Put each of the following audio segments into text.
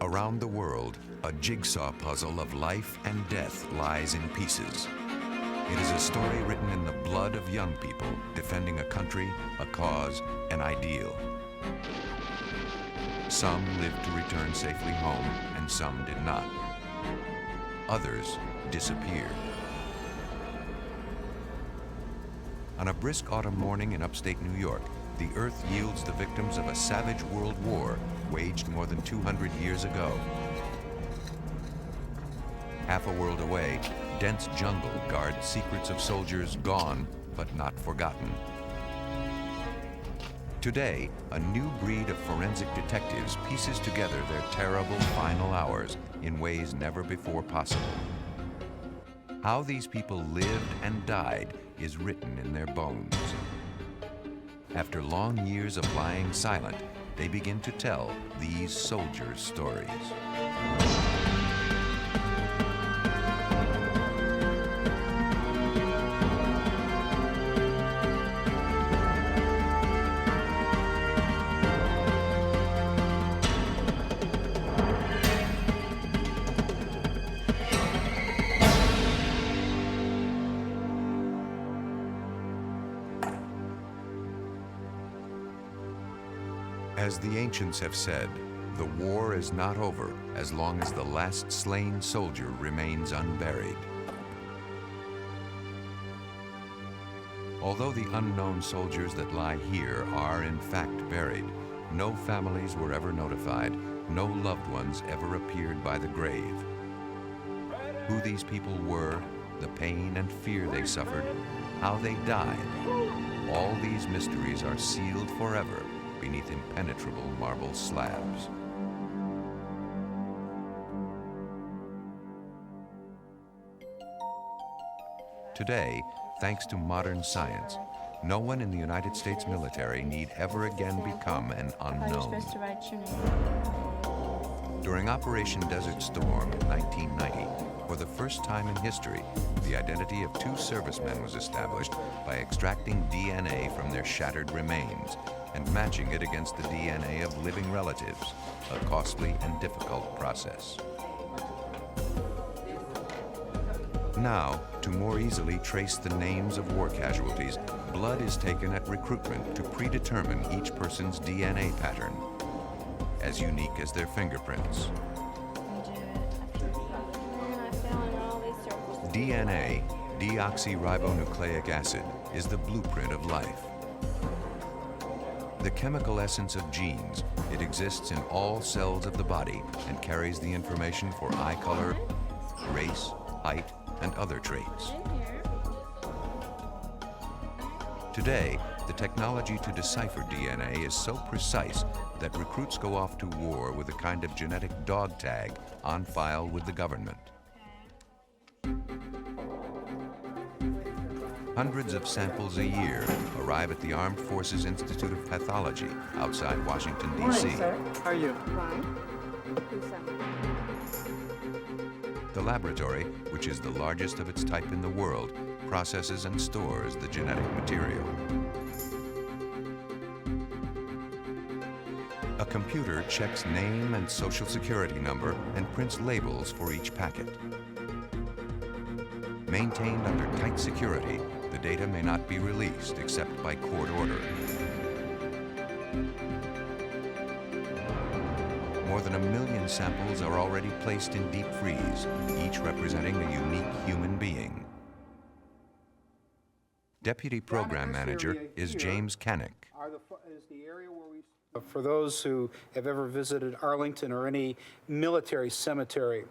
Around the world, a jigsaw puzzle of life and death lies in pieces. It is a story written in the blood of young people defending a country, a cause, an ideal. Some lived to return safely home, and some did not. Others disappeared. On a brisk autumn morning in upstate New York, the earth yields the victims of a savage world war waged more than 200 years ago. Half a world away, dense jungle guards secrets of soldiers gone but not forgotten. Today, a new breed of forensic detectives pieces together their terrible final hours in ways never before possible. How these people lived and died is written in their bones. After long years of lying silent, they begin to tell these soldiers' stories. As the ancients have said, the war is not over as long as the last slain soldier remains unburied. Although the unknown soldiers that lie here are in fact buried, no families were ever notified, no loved ones ever appeared by the grave. Who these people were, the pain and fear they suffered, how they died, all these mysteries are sealed forever beneath impenetrable marble slabs. Today, thanks to modern science, no one in the United States military need ever again become an unknown. During Operation Desert Storm in 1990, for the first time in history, the identity of two servicemen was established by extracting DNA from their shattered remains and matching it against the DNA of living relatives, a costly and difficult process. Now, to more easily trace the names of war casualties, blood is taken at recruitment to predetermine each person's DNA pattern, as unique as their fingerprints. DNA, deoxyribonucleic acid, is the blueprint of life. The chemical essence of genes, it exists in all cells of the body and carries the information for eye color, race, height, and other traits. Today, the technology to decipher DNA is so precise that recruits go off to war with a kind of genetic dog tag on file with the government. Hundreds of samples a year arrive at the Armed Forces Institute of Pathology outside Washington, D.C. Morning, sir. How are you? Fine. The laboratory, which is the largest of its type in the world, processes and stores the genetic material. A computer checks name and social security number and prints labels for each packet. Maintained under tight security, the data may not be released except by court order. More than 1 million samples are already placed in deep freeze, each representing a unique human being. Deputy Program Manager is James Canick. For those who have ever visited Arlington or any military cemetery,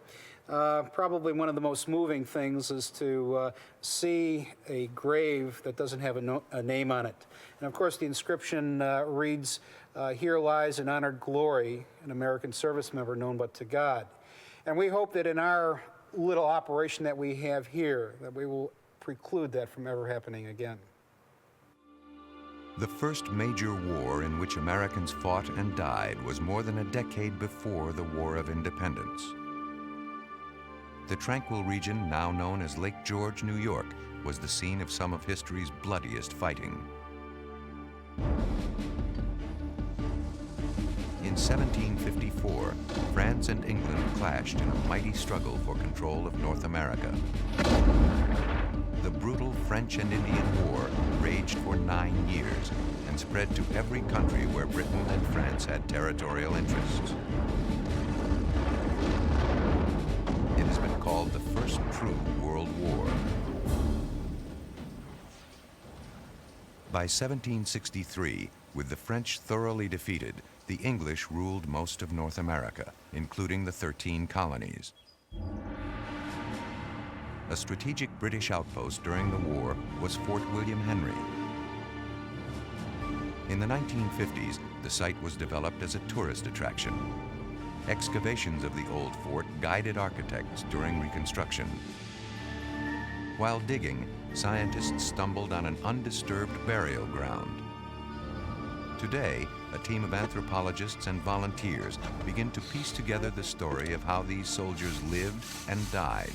probably one of the most moving things is to see a grave that doesn't have a name on it. And of course the inscription reads, "Here lies in honored glory an American service member known but to God." And we hope that in our little operation that we have here, that we will preclude that from ever happening again. The first major war in which Americans fought and died was more than a decade before the War of Independence. The tranquil region now known as Lake George, New York, was the scene of some of history's bloodiest fighting. In In 1754, France and England clashed in a mighty struggle for control of North America. The brutal French and Indian War raged for 9 years and spread to every country where Britain and France had territorial interests. It has been called the first true World War. By 1763, with the French thoroughly defeated, the English ruled most of North America, including the 13 colonies. A strategic British outpost during the war was Fort William Henry. In the 1950s, the site was developed as a tourist attraction. Excavations of the old fort guided architects during reconstruction. While digging, scientists stumbled on an undisturbed burial ground. Today, a team of anthropologists and volunteers begin to piece together the story of how these soldiers lived and died.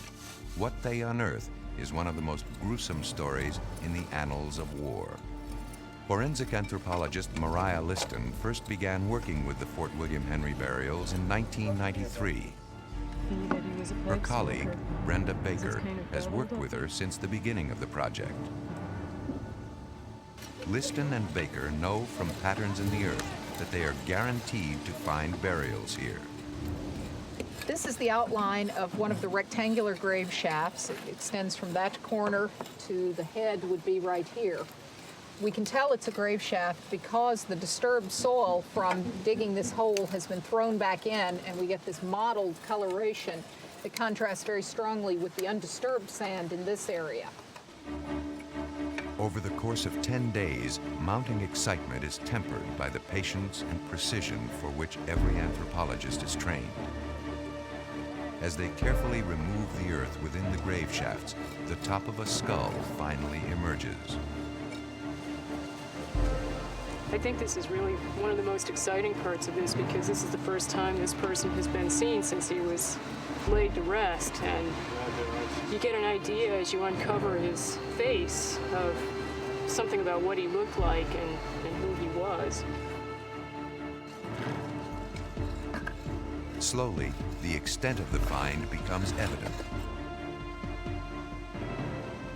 What they unearth is one of the most gruesome stories in the annals of war. Forensic anthropologist Mariah Liston first began working with the Fort William Henry burials in 1993. Her colleague, Brenda Baker, has worked with her since the beginning of the project. Liston and Baker know from patterns in the earth that they are guaranteed to find burials here. This is the outline of one of the rectangular grave shafts. It extends from that corner to the head would be right here. We can tell it's a grave shaft because the disturbed soil from digging this hole has been thrown back in, and we get this mottled coloration that contrasts very strongly with the undisturbed sand in this area. Over the course of 10 days, mounting excitement is tempered by the patience and precision for which every anthropologist is trained. As they carefully remove the earth within the grave shafts, the top of a skull finally emerges. I think this is really one of the most exciting parts of this, because this is the first time this person has been seen since he was laid to rest, and you get an idea as you uncover his face of something about what he looked like and who he was. Slowly, the extent of the find becomes evident.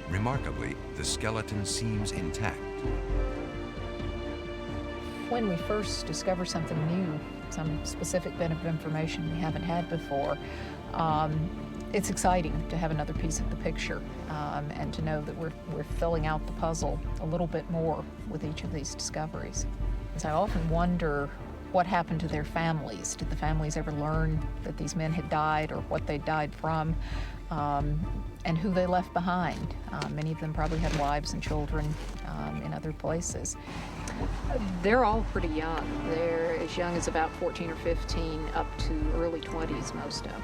Remarkably, the skeleton seems intact. When we first discover something new, some specific bit of information we haven't had before, it's exciting to have another piece of the picture and to know that we're filling out the puzzle a little bit more with each of these discoveries. So I often wonder what happened to their families. Did the families ever learn that these men had died or what they died from, and who they left behind? Many of them probably had wives and children in other places. They're all pretty young. They're as young as about 14 or 15 up to early 20s, most of them.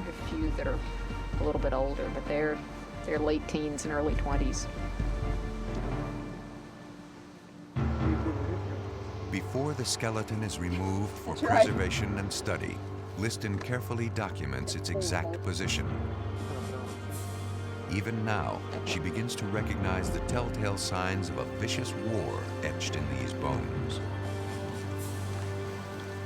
A few that are a little bit older, but they're late teens and early 20s. Before the skeleton is removed for preservation and study, Liston carefully documents its exact position. Even now, she begins to recognize the telltale signs of a vicious war etched in these bones.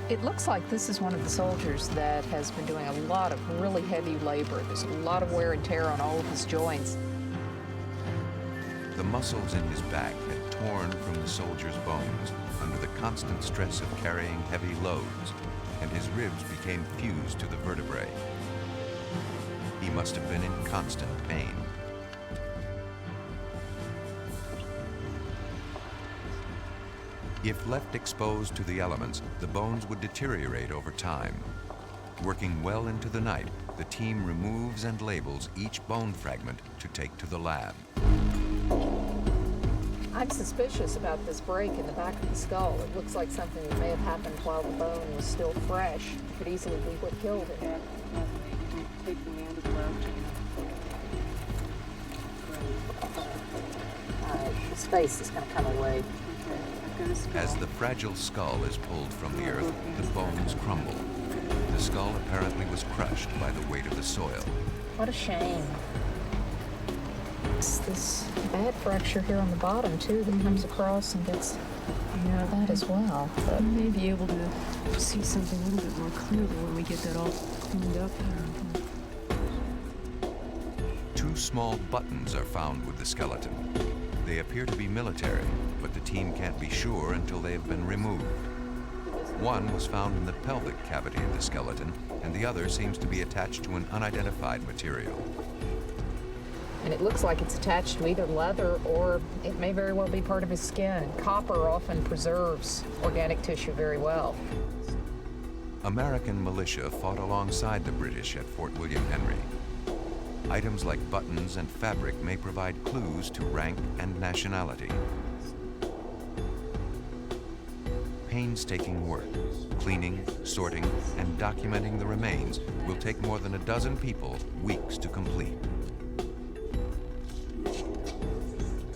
It looks like this is one of the soldiers that has been doing a lot of really heavy labor. There's a lot of wear and tear on all of his joints. The muscles in his back had torn from the soldier's bones under the constant stress of carrying heavy loads, and his ribs became fused to the vertebrae. He must have been in constant pain. If left exposed to the elements, the bones would deteriorate over time. Working well into the night, the team removes and labels each bone fragment to take to the lab. I'm suspicious about this break in the back of the skull. It looks like something that may have happened while the bone was still fresh. It could easily be what killed him. His face is going to come away. As the fragile skull is pulled from the earth, the bones crumble. The skull apparently was crushed by the weight of the soil. What a shame. It's this bad fracture here on the bottom, too, that comes across and gets Yeah, That as well. But we may be able to see something a little bit more clearly when we get that all cleaned up here. Two small buttons are found with the skeleton. They appear to be military, but the team can't be sure until they have been removed. One was found in the pelvic cavity of the skeleton, and the other seems to be attached to an unidentified material. and it looks like it's attached to either leather or it may very well be part of his skin. Copper often preserves organic tissue very well. American militia fought alongside the British at Fort William Henry. Items like buttons and fabric may provide clues to rank and nationality. Painstaking work, cleaning, sorting, and documenting the remains will take more than a dozen people weeks to complete.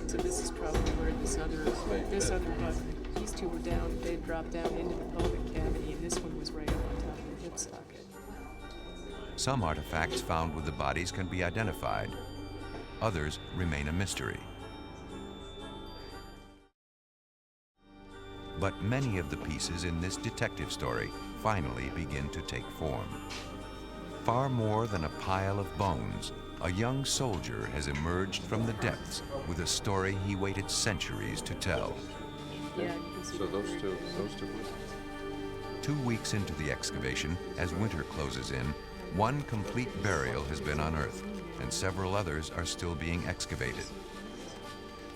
So this is probably where this other button, these two were down, they dropped down into the pelvic cavity, and this one was right up on top of the hip socket. Some artifacts found with the bodies can be identified. Others remain a mystery. But many of the pieces in this detective story finally begin to take form. Far more than a pile of bones, a young soldier has emerged from the depths with a story he waited centuries to tell. Yeah, you can see. So those two. 2 weeks into the excavation, as winter closes in, one complete burial has been unearthed, and several others are still being excavated.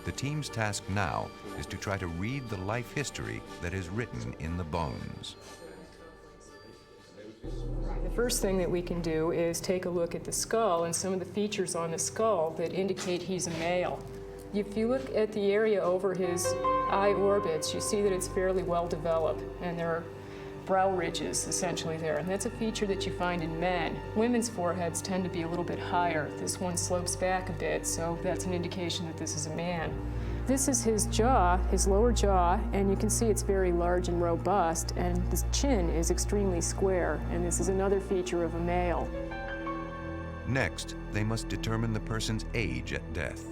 The team's task now is to try to read the life history that is written in the bones. The first thing that we can do is take a look at the skull and some of the features on the skull that indicate he's a male. If you look at the area over his eye orbits, you see that it's fairly well developed, and there are brow ridges essentially there, and that's a feature that you find in men. Women's foreheads tend to be a little bit higher. This one slopes back a bit, so that's an indication that this is a man. This is his jaw, his lower jaw, and you can see it's very large and robust, and the chin is extremely square, and this is another feature of a male. Next, they must determine the person's age at death.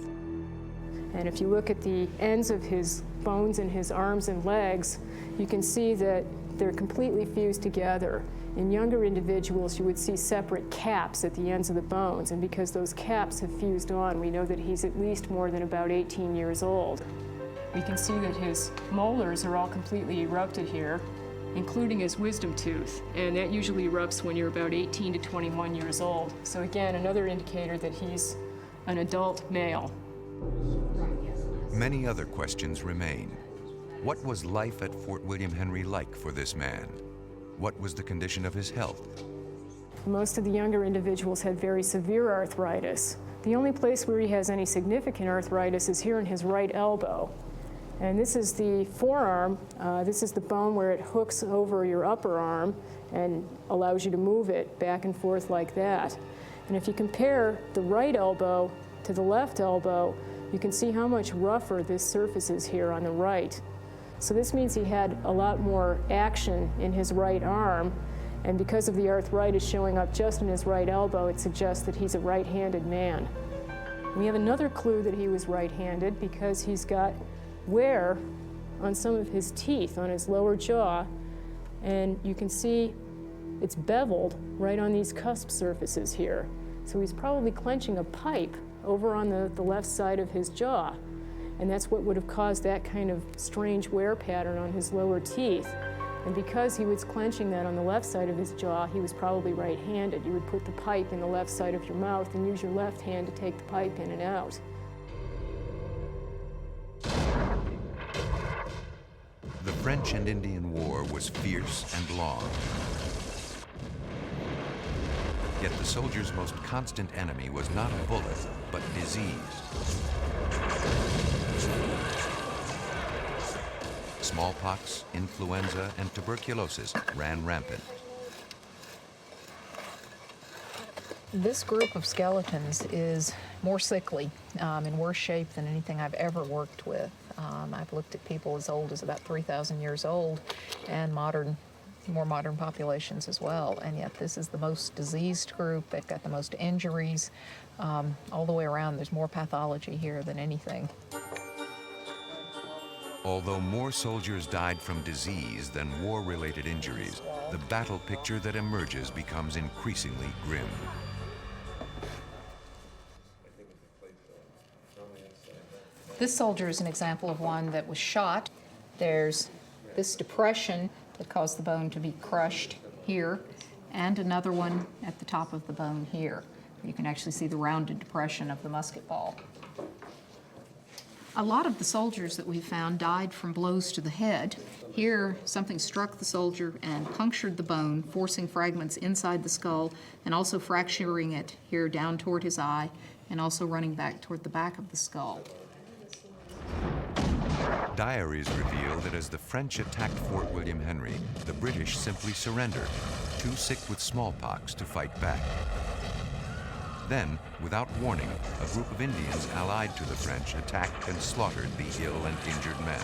And if you look at the ends of his bones in his arms and legs, you can see that they're completely fused together. In younger individuals, you would see separate caps at the ends of the bones, and because those caps have fused on, we know that he's at least more than about 18 years old. We can see that his molars are all completely erupted here, including his wisdom tooth, and that usually erupts when you're about 18 to 21 years old. So again, another indicator that he's an adult male. Many other questions remain. What was life at Fort William Henry like for this man? What was the condition of his health? Most of the younger individuals had very severe arthritis. The only place where he has any significant arthritis is here in his right elbow. And this is the forearm. This is the bone where it hooks over your upper arm and allows you to move it back and forth like that. And if you compare the right elbow to the left elbow, you can see how much rougher this surface is here on the right. So this means he had a lot more action in his right arm, and because of the arthritis showing up just in his right elbow, it suggests that he's a right-handed man. We have another clue that he was right-handed because he's got wear on some of his teeth on his lower jaw, and you can see it's beveled right on these cusp surfaces here. So he's probably clenching a pipe over on the left side of his jaw. And that's what would have caused that kind of strange wear pattern on his lower teeth. And because he was clenching that on the left side of his jaw, he was probably right-handed. You would put the pipe in the left side of your mouth and use your left hand to take the pipe in and out. The French and Indian War was fierce and long. Yet the soldiers' most constant enemy was not a bullet, but disease. Smallpox, influenza, and tuberculosis ran rampant. This group of skeletons is more sickly, in worse shape than anything I've ever worked with. I've looked at people as old as about 3,000 years old and more modern populations as well, and yet this is the most diseased group. They've got the most injuries. All the way around, there's more pathology here than anything. Although more soldiers died from disease than war-related injuries, the battle picture that emerges becomes increasingly grim. This soldier is an example of one that was shot. There's this depression that caused the bone to be crushed here, and another one at the top of the bone here. You can actually see the rounded depression of the musket ball. A lot of the soldiers that we found died from blows to the head. Here, something struck the soldier and punctured the bone, forcing fragments inside the skull and also fracturing it here down toward his eye and also running back toward the back of the skull. Diaries reveal that as the French attacked Fort William Henry, the British simply surrendered, too sick with smallpox to fight back. Then, without warning, a group of Indians allied to the French attacked and slaughtered the ill and injured men.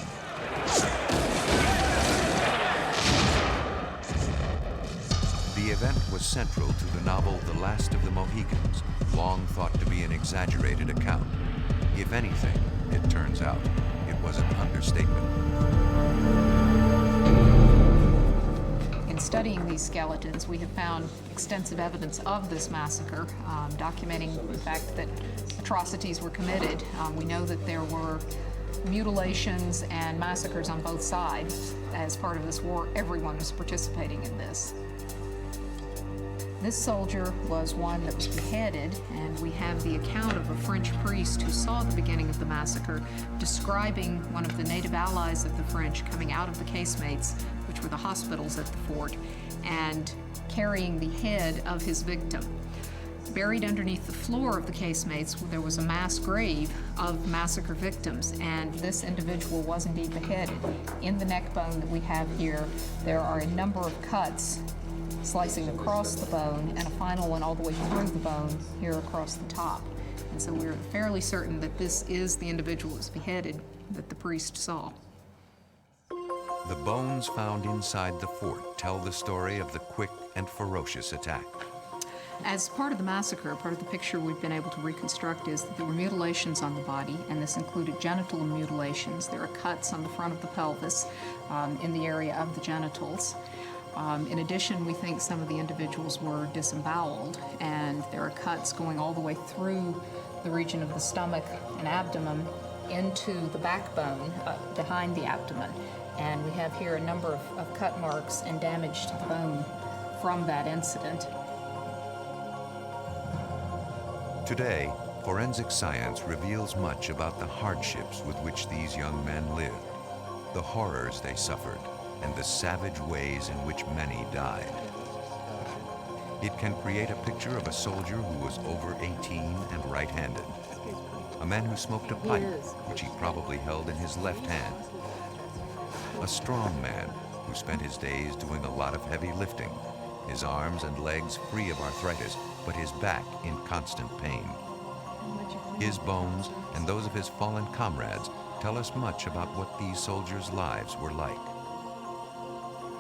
The event was central to the novel The Last of the Mohicans, long thought to be an exaggerated account. If anything, it turns out, it was an understatement. In studying these skeletons, we have found extensive evidence of this massacre, documenting the fact that atrocities were committed. We know that there were mutilations and massacres on both sides. As part of this war, everyone was participating in this. This soldier was one that was beheaded, and we have the account of a French priest who saw the beginning of the massacre describing one of the native allies of the French coming out of the casemates, which were the hospitals at the fort, and carrying the head of his victim. Buried underneath the floor of the casemates, there was a mass grave of massacre victims, and this individual was indeed beheaded. In the neck bone that we have here, there are a number of cuts slicing across the bone, and a final one all the way through the bone here across the top. And so we're fairly certain that this is the individual that was beheaded that the priest saw. The bones found inside the fort tell the story of the quick and ferocious attack. As part of the massacre, part of the picture we've been able to reconstruct is that there were mutilations on the body, and this included genital mutilations. There are cuts on the front of the pelvis in the area of the genitals. In addition, we think some of the individuals were disemboweled, and there are cuts going all the way through the region of the stomach and abdomen into the backbone behind the abdomen. And we have here a number of cut marks and damage to the bone from that incident. Today, forensic science reveals much about the hardships with which these young men lived, the horrors they suffered, and the savage ways in which many died. It can create a picture of a soldier who was over 18 and right-handed, a man who smoked a pipe, which he probably held in his left hand, a strong man who spent his days doing a lot of heavy lifting, his arms and legs free of arthritis, but his back in constant pain. His bones and those of his fallen comrades tell us much about what these soldiers' lives were like.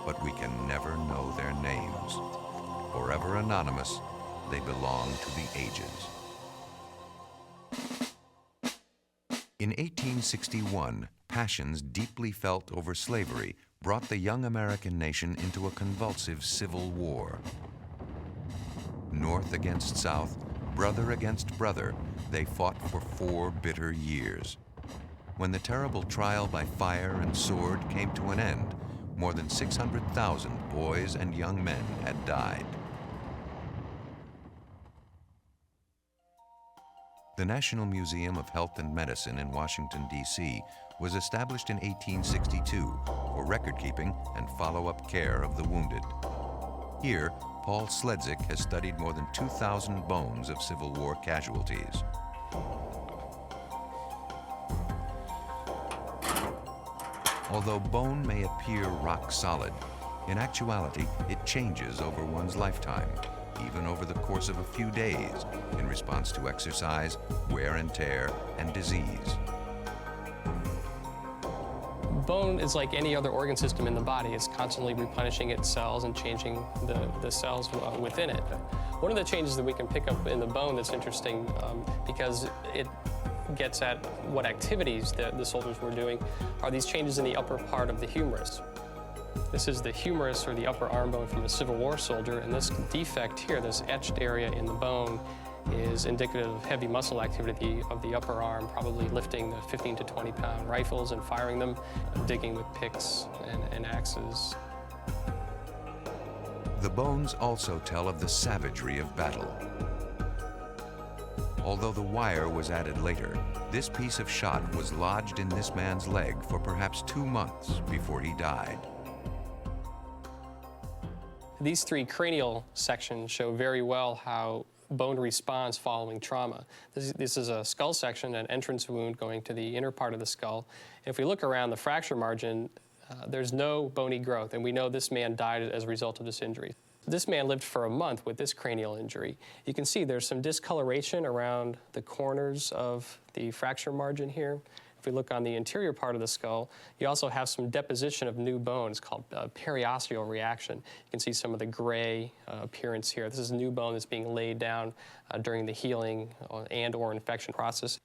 But we can never know their names. Forever anonymous, they belong to the ages. In 1861, passions deeply felt over slavery brought the young American nation into a convulsive civil war. North against South, brother against brother, they fought for 4 bitter years. When the terrible trial by fire and sword came to an end, more than 600,000 boys and young men had died. The National Museum of Health and Medicine in Washington, D.C. was established in 1862 for record-keeping and follow-up care of the wounded. Here, Paul Sledzik has studied more than 2,000 bones of Civil War casualties. Although bone may appear rock solid, in actuality, it changes over one's lifetime, even over the course of a few days, in response to exercise, wear and tear, and disease. Bone is like any other organ system in the body. It's constantly replenishing its cells and changing the cells within it. One of the changes that we can pick up in the bone that's interesting because it gets at what activities the soldiers were doing are these changes in the upper part of the humerus. This is the humerus, or the upper arm bone, from a Civil War soldier, and this defect here, this etched area in the bone, is indicative of heavy muscle activity of the upper arm, probably lifting the 15 to 20 pound rifles and firing them, digging with picks and axes. The bones also tell of the savagery of battle. Although the wire was added later, this piece of shot was lodged in this man's leg for perhaps 2 months before he died. These three cranial sections show very well how bone responds following trauma. This is a skull section, an entrance wound going to the inner part of the skull. And if we look around the fracture margin, there's no bony growth, and we know this man died as a result of this injury. This man lived for a month with this cranial injury. You can see there's some discoloration around the corners of the fracture margin here. If we look on the interior part of the skull, you also have some deposition of new bone. It's called periosteal reaction. You can see some of the gray appearance here. This is new bone that's being laid down during the healing and/or infection process.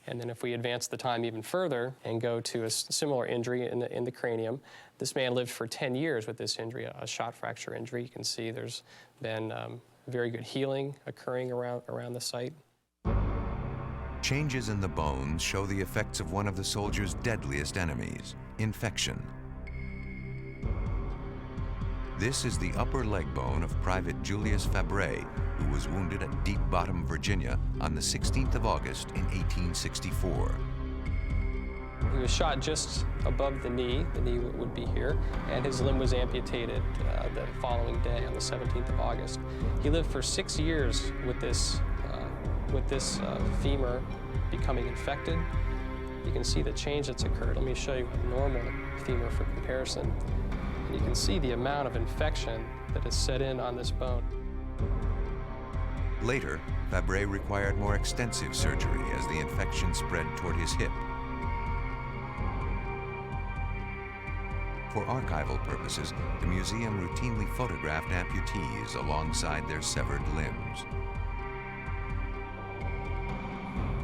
And then if we advance the time even further and go to a similar injury in the cranium, this man lived for 10 years with this injury, a shot fracture injury. You can see there's been very good healing occurring around the site. Changes in the bones show the effects of one of the soldier's deadliest enemies, infection. This is the upper leg bone of Private Julius Fabre, who was wounded at Deep Bottom, Virginia on the 16th of August in 1864. He was shot just above the knee would be here, and his limb was amputated the following day on the 17th of August. He lived for 6 years with this femur becoming infected. You can see the change that's occurred. Let me show you a normal femur for comparison. And you can see the amount of infection that has set in on this bone. Later, Fabre required more extensive surgery as the infection spread toward his hip. For archival purposes, the museum routinely photographed amputees alongside their severed limbs.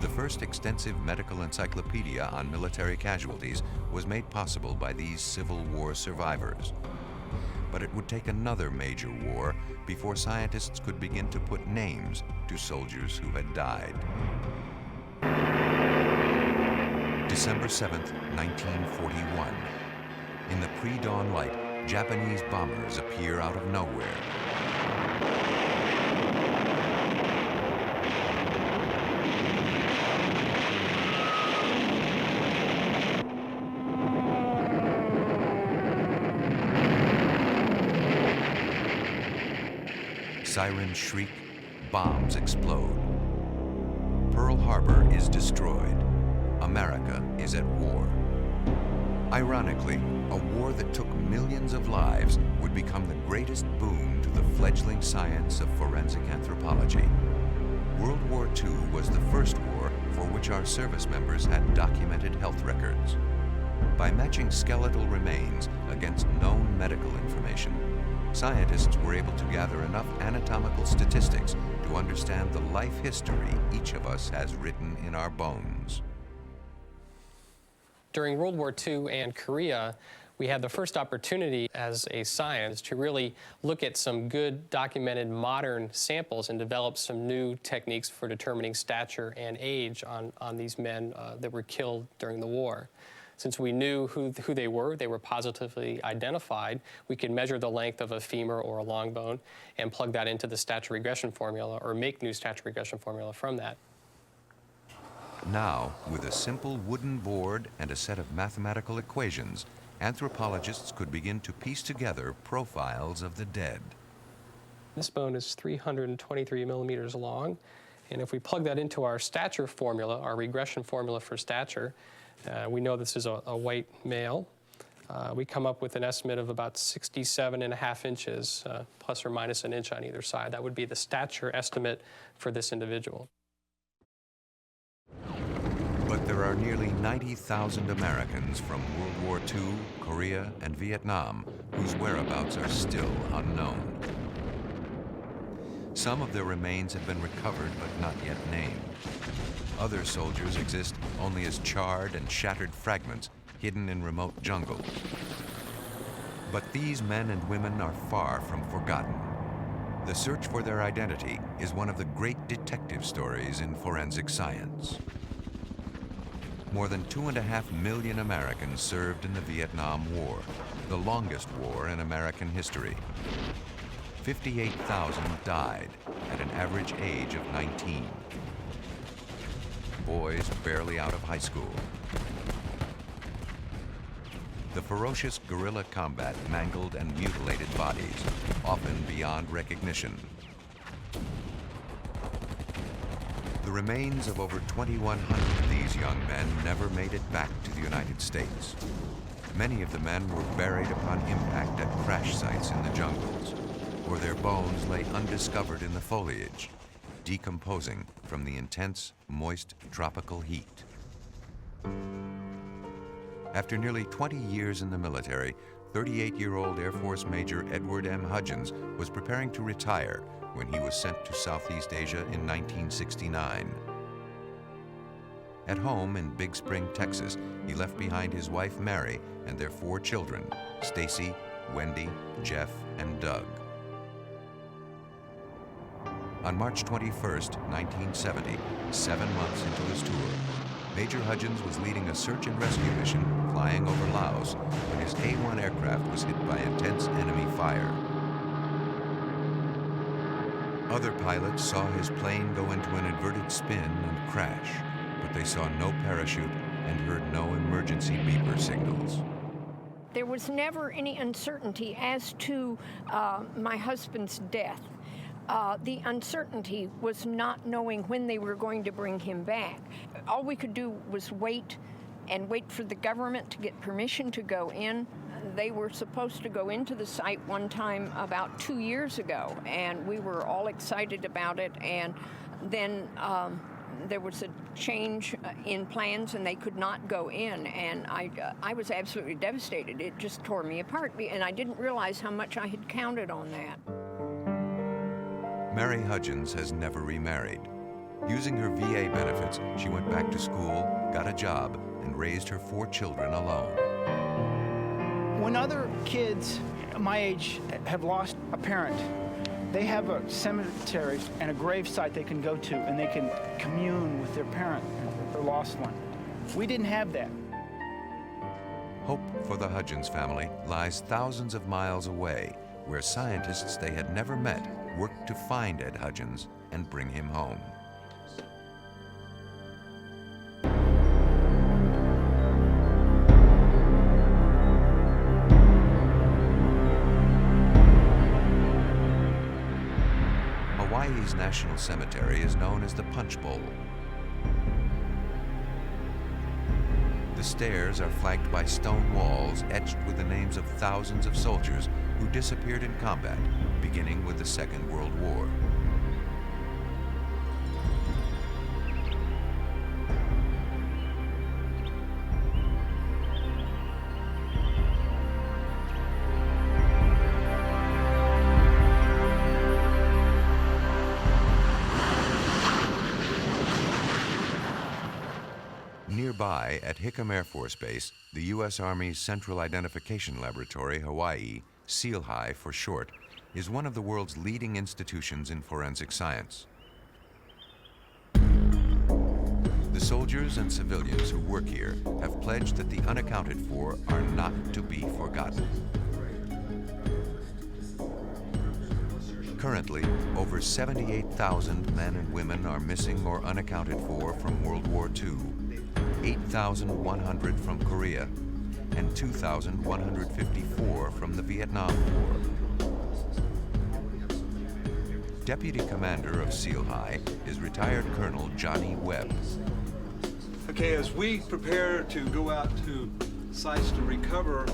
The first extensive medical encyclopedia on military casualties was made possible by these Civil War survivors. But it would take another major war before scientists could begin to put names to soldiers who had died. December 7th, 1941. In the pre-dawn light, Japanese bombers appear out of nowhere. Sirens shriek, bombs explode. Pearl Harbor is destroyed. America is at war. Ironically, a war that took millions of lives would become the greatest boon to the fledgling science of forensic anthropology. World War II was the first war for which our service members had documented health records. By matching skeletal remains against known medical information, scientists were able to gather enough anatomical statistics to understand the life history each of us has written in our bones. During World War II and Korea, we had the first opportunity as a science to really look at some good documented modern samples and develop some new techniques for determining stature and age on these men that were killed during the war. Since we knew who they were positively identified, we could measure the length of a femur or a long bone and plug that into the stature regression formula or make new stature regression formula from that. Now, with a simple wooden board and a set of mathematical equations, anthropologists could begin to piece together profiles of the dead. This bone is 323 millimeters long, and if we plug that into our stature formula, our regression formula for stature, we know this is a white male. We come up with an estimate of about 67.5 inches, plus or minus an inch on either side. That would be the stature estimate for this individual. But there are nearly 90,000 Americans from World War II, Korea, and Vietnam whose whereabouts are still unknown. Some of their remains have been recovered but not yet named. Other soldiers exist only as charred and shattered fragments hidden in remote jungles. But these men and women are far from forgotten. The search for their identity is one of the great detective stories in forensic science. More than 2.5 million Americans served in the Vietnam War, the longest war in American history. 58,000 died at an average age of 19. Boys barely out of high school. The ferocious guerrilla combat mangled and mutilated bodies, often beyond recognition. The remains of over 2,100 of these young men never made it back to the United States. Many of the men were buried upon impact at crash sites in the jungles, or their bones lay undiscovered in the foliage, decomposing from the intense, moist, tropical heat. After nearly 20 years in the military, 38-year-old Air Force Major Edward M. Hudgens was preparing to retire when he was sent to Southeast Asia in 1969. At home in Big Spring, Texas, he left behind his wife Mary and their 4 children, Stacy, Wendy, Jeff, and Doug. On March 21, 1970, 7 months into his tour, Major Hudgens was leading a search and rescue mission flying over Laos when his A-1 aircraft was hit by intense enemy fire. Other pilots saw his plane go into an inverted spin and crash, but they saw no parachute and heard no emergency beeper signals. There was never any uncertainty as to my husband's death. The uncertainty was not knowing when they were going to bring him back. All we could do was wait for the government to get permission to go in. They were supposed to go into the site one time about 2 years ago, and we were all excited about it, and then there was a change in plans and they could not go in, and I was absolutely devastated. It just tore me apart, and I didn't realize how much I had counted on that. Mary Hudgens has never remarried. Using her VA benefits, she went back to school, got a job, and raised her 4 children alone. When other kids my age have lost a parent, they have a cemetery and a grave site they can go to, and they can commune with their parent, their lost one. We didn't have that. Hope for the Hudgens family lies thousands of miles away, where scientists they had never met worked to find Ed Hudgens and bring him home. Hawaii's National Cemetery is known as the Punch Bowl. The stairs are flanked by stone walls etched with the names of thousands of soldiers who disappeared in combat, beginning with the Second World War. Nearby at Hickam Air Force Base, the U.S. Army's Central Identification Laboratory, Hawaii, SEAL-HI for short, is one of the world's leading institutions in forensic science. The soldiers and civilians who work here have pledged that the unaccounted for are not to be forgotten. Currently, over 78,000 men and women are missing or unaccounted for from World War II, 8,100 from Korea, and 2,154 from the Vietnam War. Deputy Commander of SEAL-HI is retired Colonel Johnny Webb. Okay, as we prepare to go out to sites to recover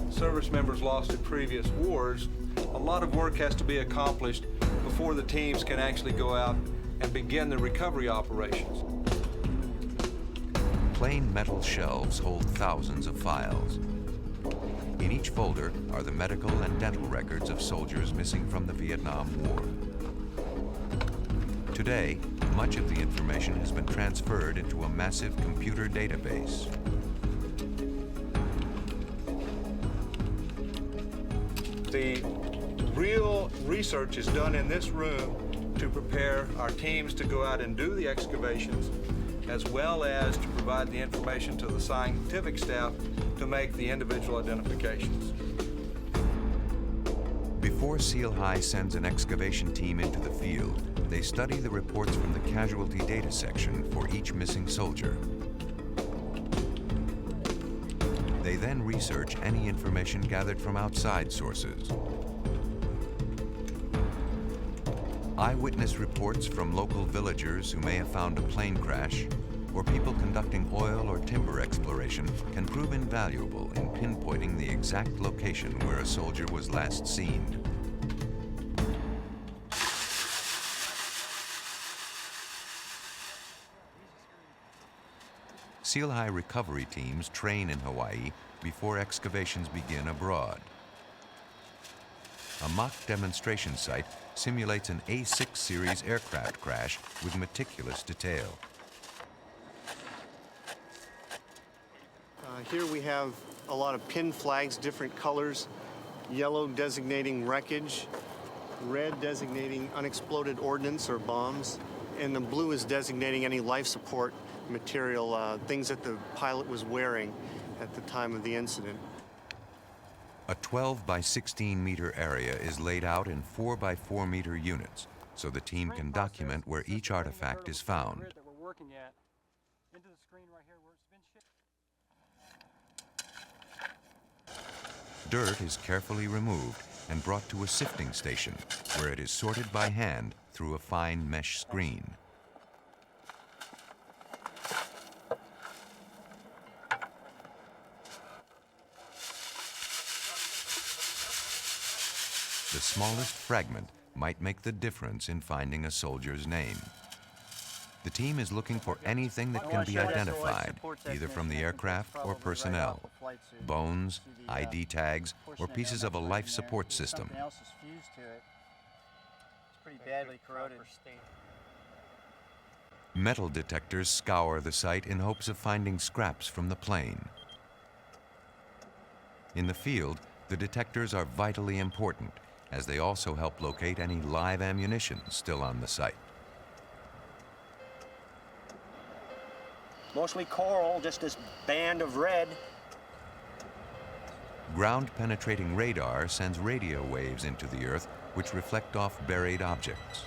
service members lost in previous wars, a lot of work has to be accomplished before the teams can actually go out and begin the recovery operations. Plain metal shelves hold thousands of files. In each folder are the medical and dental records of soldiers missing from the Vietnam War. Today, much of the information has been transferred into a massive computer database. The real research is done in this room to prepare our teams to go out and do the excavations, as well as to provide the information to the scientific staff to make the individual identifications. Before Seal High sends an excavation team into the field, they study the reports from the casualty data section for each missing soldier. They then research any information gathered from outside sources. Eyewitness reports from local villagers who may have found a plane crash or people conducting oil or timber exploration can prove invaluable in pinpointing the exact location where a soldier was last seen. Seal High recovery teams train in Hawaii before excavations begin abroad. A mock demonstration site simulates an A6 series aircraft crash with meticulous detail. Here we have a lot of pin flags, different colors. Yellow designating wreckage, red designating unexploded ordnance or bombs, and the blue is designating any life support material, things that the pilot was wearing at the time of the incident. A 12 by 16 meter area is laid out in 4 by 4 meter units, so the team can document where each artifact is found. Dirt is carefully removed and brought to a sifting station, where it is sorted by hand through a fine mesh screen. The smallest fragment might make the difference in finding a soldier's name. The team is looking for anything that can be identified, either from the aircraft or personnel. Bones, ID tags, or pieces of a life support system. Something else is fused to it. It's pretty badly corroded. Metal detectors scour the site in hopes of finding scraps from the plane. In the field, the detectors are vitally important, as they also help locate any live ammunition still on the site. Mostly coral, just this band of red. Ground-penetrating radar sends radio waves into the Earth, which reflect off buried objects.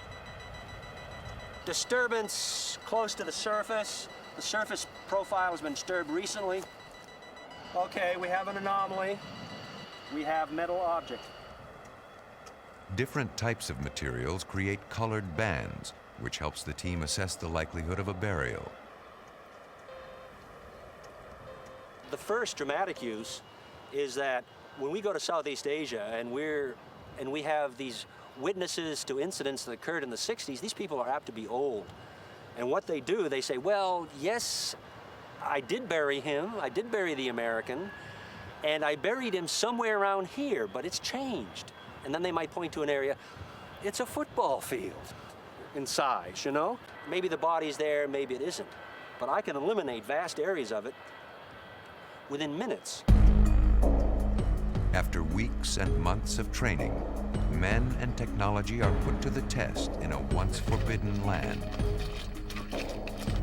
Disturbance close to the surface. The surface profile has been disturbed recently. Okay, we have an anomaly. We have metal object. Different types of materials create colored bands, which helps the team assess the likelihood of a burial. The first dramatic use is that when we go to Southeast Asia and we have these witnesses to incidents that occurred in the 60s, these people are apt to be old. And what they do, they say, well, yes, I did bury him, I did bury the American, and I buried him somewhere around here, but it's changed. And then they might point to an area, it's a football field in size, you know? Maybe the body's there, maybe it isn't. But I can eliminate vast areas of it within minutes. After weeks and months of training, men and technology are put to the test in a once forbidden land.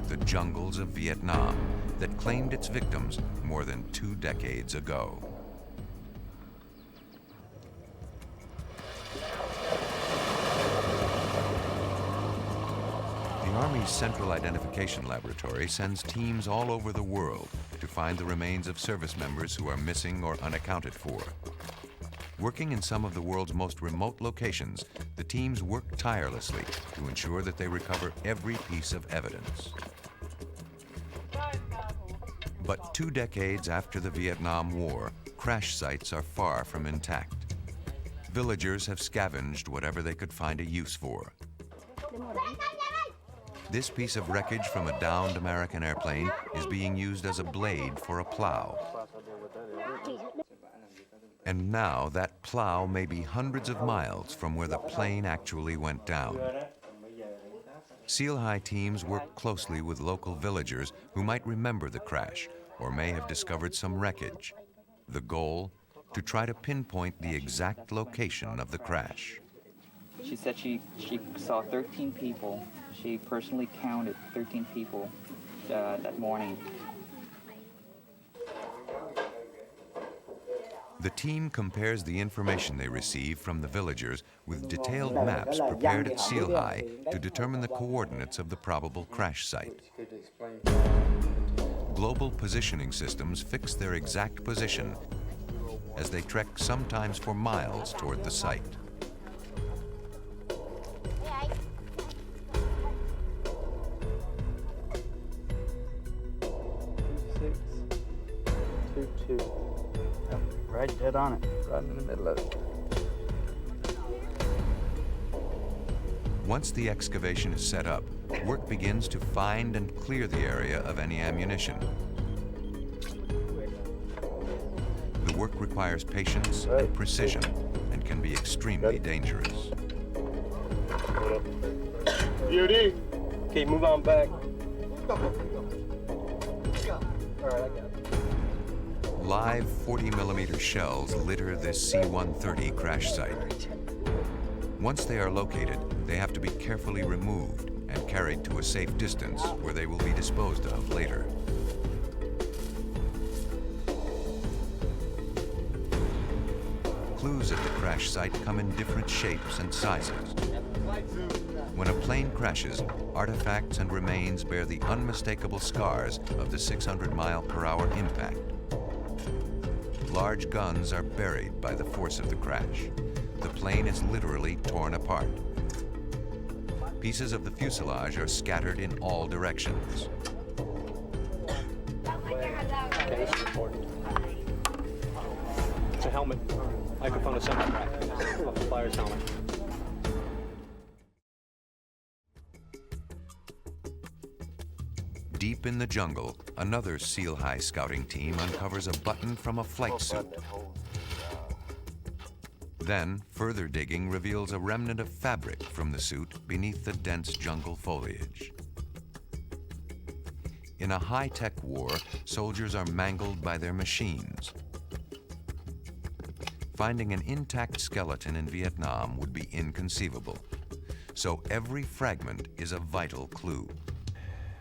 The jungles of Vietnam that claimed its victims more than 2 decades ago. The Army's Central Identification Laboratory sends teams all over the world to find the remains of service members who are missing or unaccounted for. Working in some of the world's most remote locations, the teams work tirelessly to ensure that they recover every piece of evidence. But 2 decades after the Vietnam War, crash sites are far from intact. Villagers have scavenged whatever they could find a use for. This piece of wreckage from a downed American airplane is being used as a blade for a plow. And now that plow may be hundreds of miles from where the plane actually went down. Seal High teams work closely with local villagers who might remember the crash or may have discovered some wreckage. The goal, to try to pinpoint the exact location of the crash. She said she saw 13 people. She personally counted 13 people that morning. The team compares the information they receive from the villagers with detailed maps prepared at Seal High to determine the coordinates of the probable crash site. Global positioning systems fix their exact position as they trek sometimes for miles toward the site. Right dead on it, right in the middle of it. Once the excavation is set up, work begins to find and clear the area of any ammunition. The work requires patience and precision and can be extremely dangerous. Beauty. Okay, move on back. All right, I got it. Live 40mm shells litter this C-130 crash site. Once they are located, they have to be carefully removed and carried to a safe distance where they will be disposed of later. Clues at the crash site come in different shapes and sizes. When a plane crashes, artifacts and remains bear the unmistakable scars of the 600-mile-per-hour impact. Large guns are buried by the force of the crash. The plane is literally torn apart. Pieces of the fuselage are scattered in all directions. Okay, this is important. It's a helmet. Microphone assembly rack. Off the flyer's helmet. Deep in the jungle, another Seal High scouting team uncovers a button from a flight suit. Then, further digging reveals a remnant of fabric from the suit beneath the dense jungle foliage. In a high-tech war, soldiers are mangled by their machines. Finding an intact skeleton in Vietnam would be inconceivable. So every fragment is a vital clue.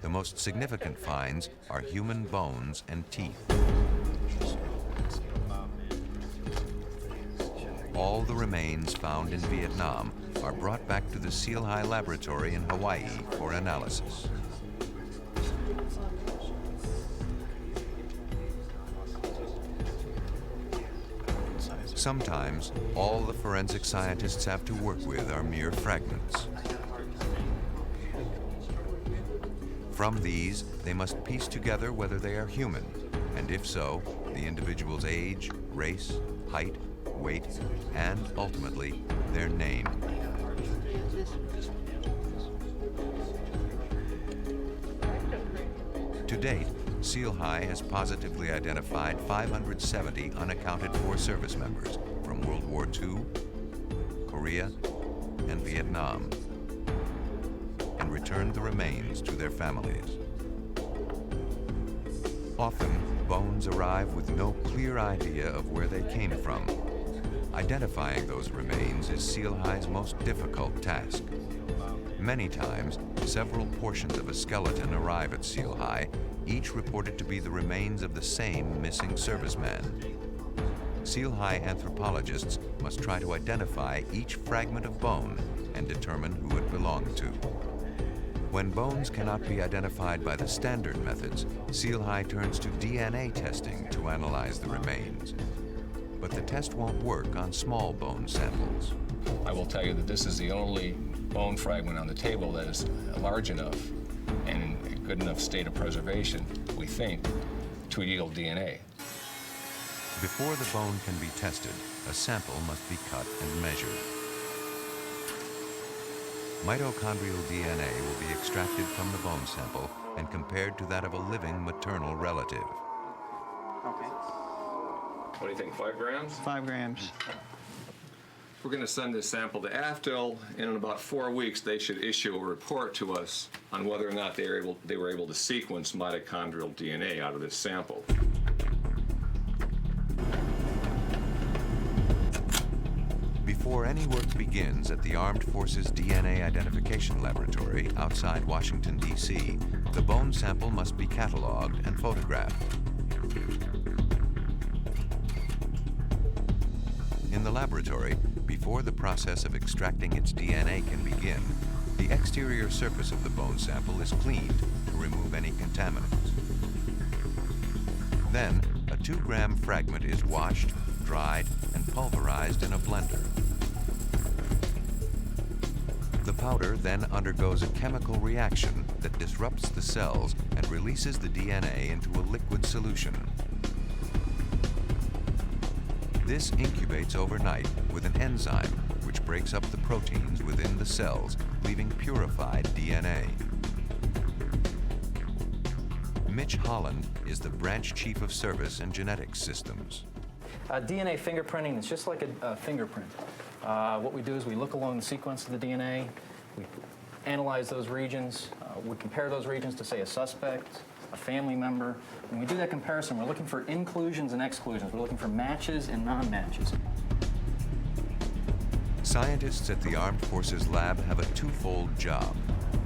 The most significant finds are human bones and teeth. All the remains found in Vietnam are brought back to the Seal High Laboratory in Hawaii for analysis. Sometimes, all the forensic scientists have to work with are mere fragments. From these, they must piece together whether they are human, and if so, the individual's age, race, height, weight, and ultimately, their name. To date, Seal High has positively identified 570 unaccounted for service members from World War II, Korea, and Vietnam, and returned the remains to their families. Often, bones arrive with no clear idea of where they came from. Identifying those remains is Seal High's most difficult task. Many times, several portions of a skeleton arrive at Seal High, each reported to be the remains of the same missing serviceman. Seal High anthropologists must try to identify each fragment of bone and determine who it belonged to. When bones cannot be identified by the standard methods, Seal High turns to DNA testing to analyze the remains. But the test won't work on small bone samples. I will tell you that this is the only bone fragment on the table that is large enough and in a good enough state of preservation, we think, to yield DNA. Before the bone can be tested, a sample must be cut and measured. Mitochondrial DNA will be extracted from the bone sample and compared to that of a living maternal relative. Okay. What do you think, 5 grams? 5 grams. We're going to send this sample to AFDL, and in about 4 weeks, they should issue a report to us on whether or not they were able to sequence mitochondrial DNA out of this sample. Before any work begins at the Armed Forces DNA Identification Laboratory outside Washington, D.C., the bone sample must be cataloged and photographed. In the laboratory, before the process of extracting its DNA can begin, the exterior surface of the bone sample is cleaned to remove any contaminants. Then, a 2-gram fragment is washed, dried, and pulverized in a blender. The powder then undergoes a chemical reaction that disrupts the cells and releases the DNA into a liquid solution. This incubates overnight with an enzyme which breaks up the proteins within the cells, leaving purified DNA. Mitch Holland is the branch chief of service and genetics systems. DNA fingerprinting is just like a fingerprint. What we do is we look along the sequence of the DNA, we analyze those regions, we compare those regions to, say, a suspect, a family member. When we do that comparison, we're looking for inclusions and exclusions. We're looking for matches and non-matches. Scientists at the Armed Forces Lab have a twofold job: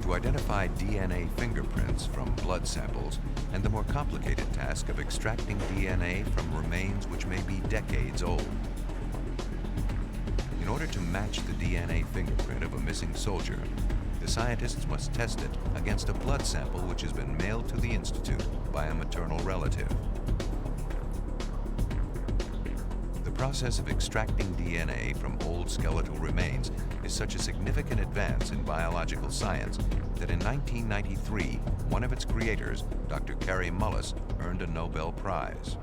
to identify DNA fingerprints from blood samples, and the more complicated task of extracting DNA from remains which may be decades old. In order to match the DNA fingerprint of a missing soldier, the scientists must test it against a blood sample which has been mailed to the Institute by a maternal relative. The process of extracting DNA from old skeletal remains is such a significant advance in biological science that in 1993, one of its creators, Dr. Kary Mullis, earned a Nobel Prize.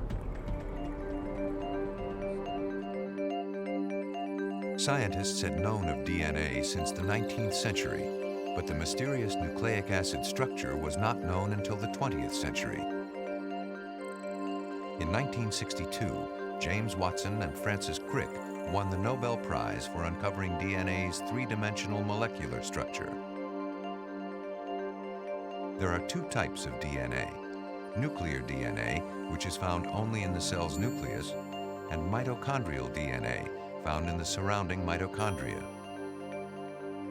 Scientists had known of DNA since the 19th century, but the mysterious nucleic acid structure was not known until the 20th century. In 1962, James Watson and Francis Crick won the Nobel Prize for uncovering DNA's three-dimensional molecular structure. There are 2 types of DNA: nuclear DNA, which is found only in the cell's nucleus, and mitochondrial DNA, found in the surrounding mitochondria.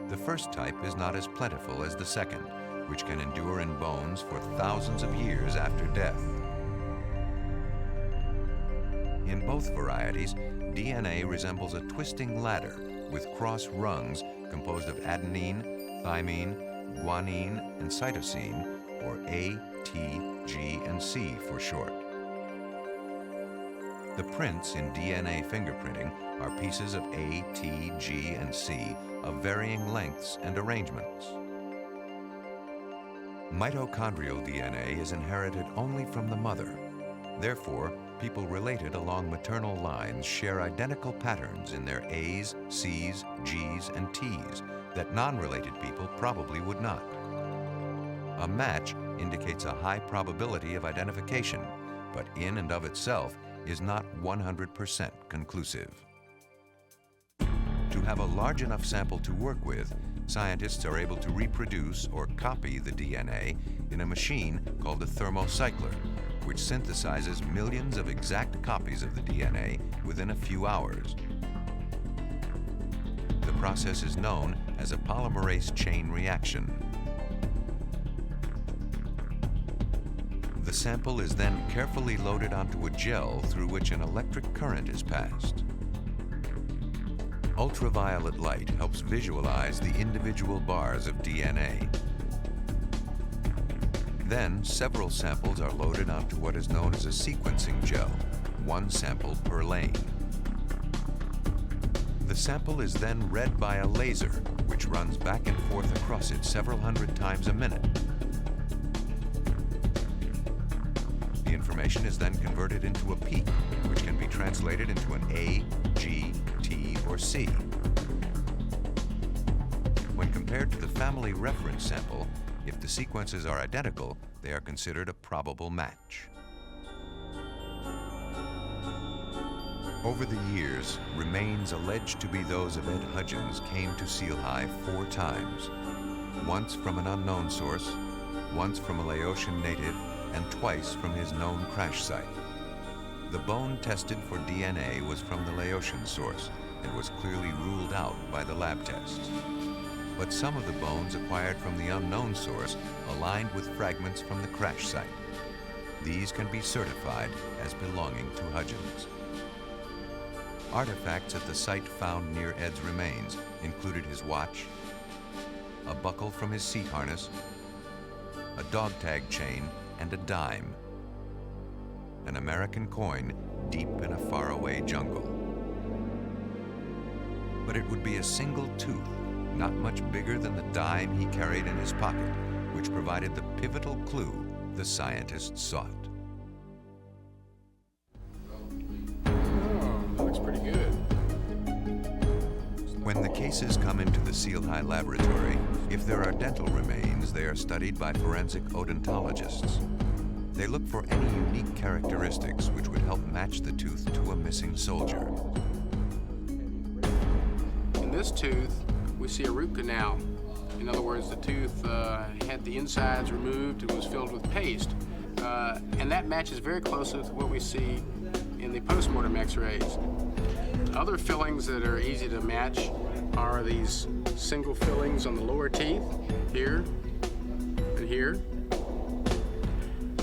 The first type is not as plentiful as the second, which can endure in bones for thousands of years after death. In both varieties, DNA resembles a twisting ladder with cross rungs composed of adenine, thymine, guanine, and cytosine, or A, T, G, and C for short. The prints in DNA fingerprinting are pieces of A, T, G, and C of varying lengths and arrangements. Mitochondrial DNA is inherited only from the mother. Therefore, people related along maternal lines share identical patterns in their A's, C's, G's, and T's that non-related people probably would not. A match indicates a high probability of identification, but in and of itself is not 100% conclusive. To have a large enough sample to work with, scientists are able to reproduce or copy the DNA in a machine called a thermocycler, which synthesizes millions of exact copies of the DNA within a few hours. The process is known as a polymerase chain reaction. The sample is then carefully loaded onto a gel through which an electric current is passed. Ultraviolet light helps visualize the individual bars of DNA. Then, several samples are loaded onto what is known as a sequencing gel, 1 sample per lane. The sample is then read by a laser, which runs back and forth across it several hundred times a minute. The information is then converted into a peak, which can be translated into an A, G, T, or C. When compared to the family reference sample, if the sequences are identical, they are considered a probable match. Over the years, remains alleged to be those of Ed Hudgens came to Seal High 4 times. Once from an unknown source, once from a Laotian native, and twice from his known crash site. The bone tested for DNA was from the Laotian source and was clearly ruled out by the lab tests. But some of the bones acquired from the unknown source aligned with fragments from the crash site. These can be certified as belonging to Hudgens. Artifacts at the site found near Ed's remains included his watch, a buckle from his sea harness, a dog tag chain, and a dime. An American coin deep in a faraway jungle. But it would be a single tooth, not much bigger than the dime he carried in his pocket, which provided the pivotal clue the scientists sought. Oh, that looks pretty good. When the cases come into the Seal High laboratory, if there are dental remains, they are studied by forensic odontologists. They look for any unique characteristics which would help match the tooth to a missing soldier. In this tooth, we see a root canal. In other words, the tooth had the insides removed and was filled with paste. And that matches very closely with what we see in the postmortem x-rays. Other fillings that are easy to match are these single fillings on the lower teeth, here and here,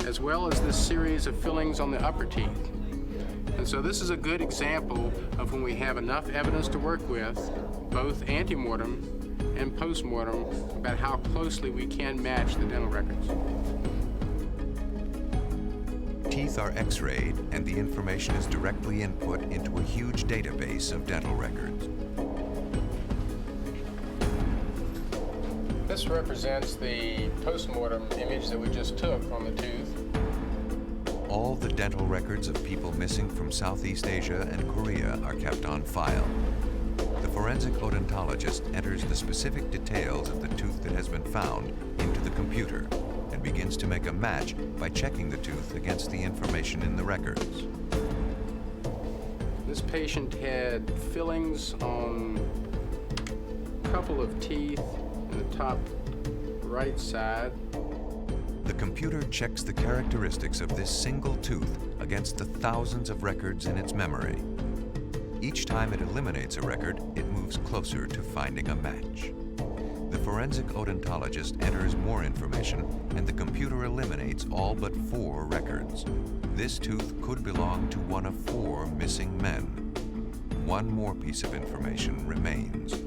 as well as this series of fillings on the upper teeth. And so this is a good example of when we have enough evidence to work with, both ante-mortem and post-mortem, about how closely we can match the dental records. Teeth are x-rayed and the information is directly input into a huge database of dental records. This represents the post-mortem image that we just took on the tooth. All the dental records of people missing from Southeast Asia and Korea are kept on file. The forensic odontologist enters the specific details of the tooth that has been found into the computer and begins to make a match by checking the tooth against the information in the records. This patient had fillings on a couple of teeth in the top right side. The computer checks the characteristics of this single tooth against the thousands of records in its memory. Each time it eliminates a record, it moves closer to finding a match. The forensic odontologist enters more information, and the computer eliminates all but 4 records. This tooth could belong to one of 4 missing men. One more piece of information remains.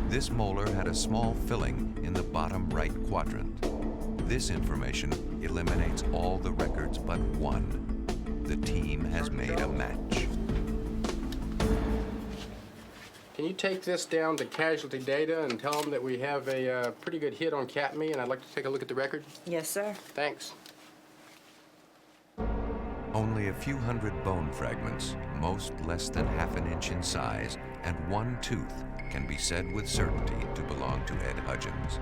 This molar had a small filling in the bottom right quadrant. This information eliminates all the records but one. The team has made a match. Can you take this down to casualty data and tell them that we have a pretty good hit on Katme, and I'd like to take a look at the record? Yes, sir. Thanks. Only a few hundred bone fragments, most less than ½ an inch in size, and one tooth can be said with certainty to belong to Ed Hudgens.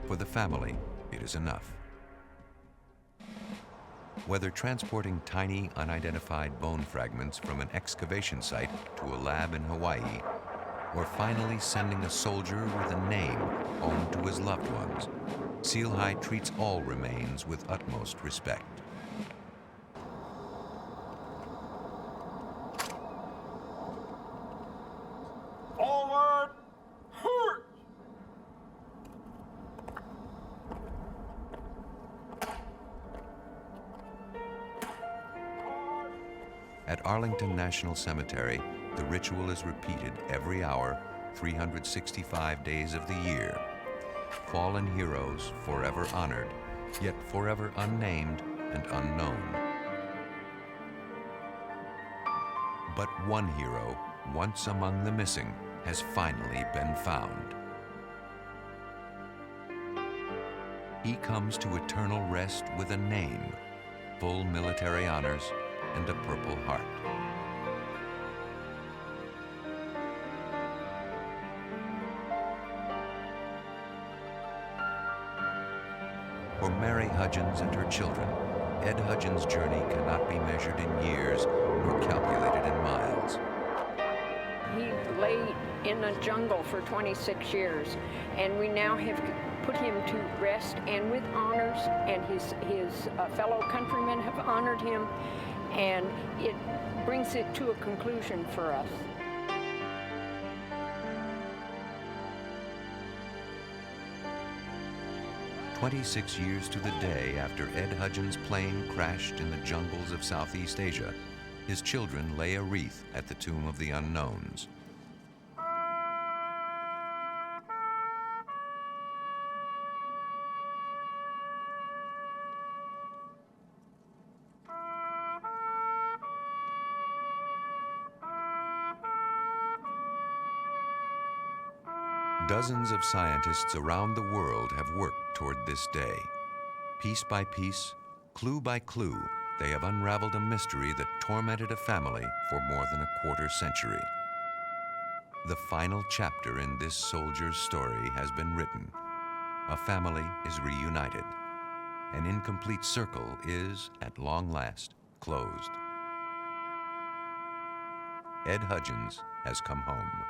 For the family, it is enough. Whether transporting tiny, unidentified bone fragments from an excavation site to a lab in Hawaii, or finally sending a soldier with a name home to his loved ones, Seal High treats all remains with utmost respect. Forward! Hurt! At Arlington National Cemetery, the ritual is repeated every hour, 365 days of the year. Fallen heroes forever honored, yet forever unnamed and unknown. But one hero, once among the missing, has finally been found. He comes to eternal rest with a name, full military honors, and a Purple Heart. For Mary Hudgens and her children, Ed Hudgens' journey cannot be measured in years nor calculated in miles. He lay in the jungle for 26 years, and we now have put him to rest and with honors, and his fellow countrymen have honored him, and it brings it to a conclusion for us. "26 years to the day after Ed Hudgens' plane crashed in the jungles of Southeast Asia, his children lay a wreath at the Tomb of the Unknowns. Dozens of scientists around the world have worked toward this day. Piece by piece, clue by clue, they have unraveled a mystery that tormented a family for more than a quarter century. The final chapter in this soldier's story has been written. A family is reunited. An incomplete circle is, at long last, closed. Ed Hudgens has come home.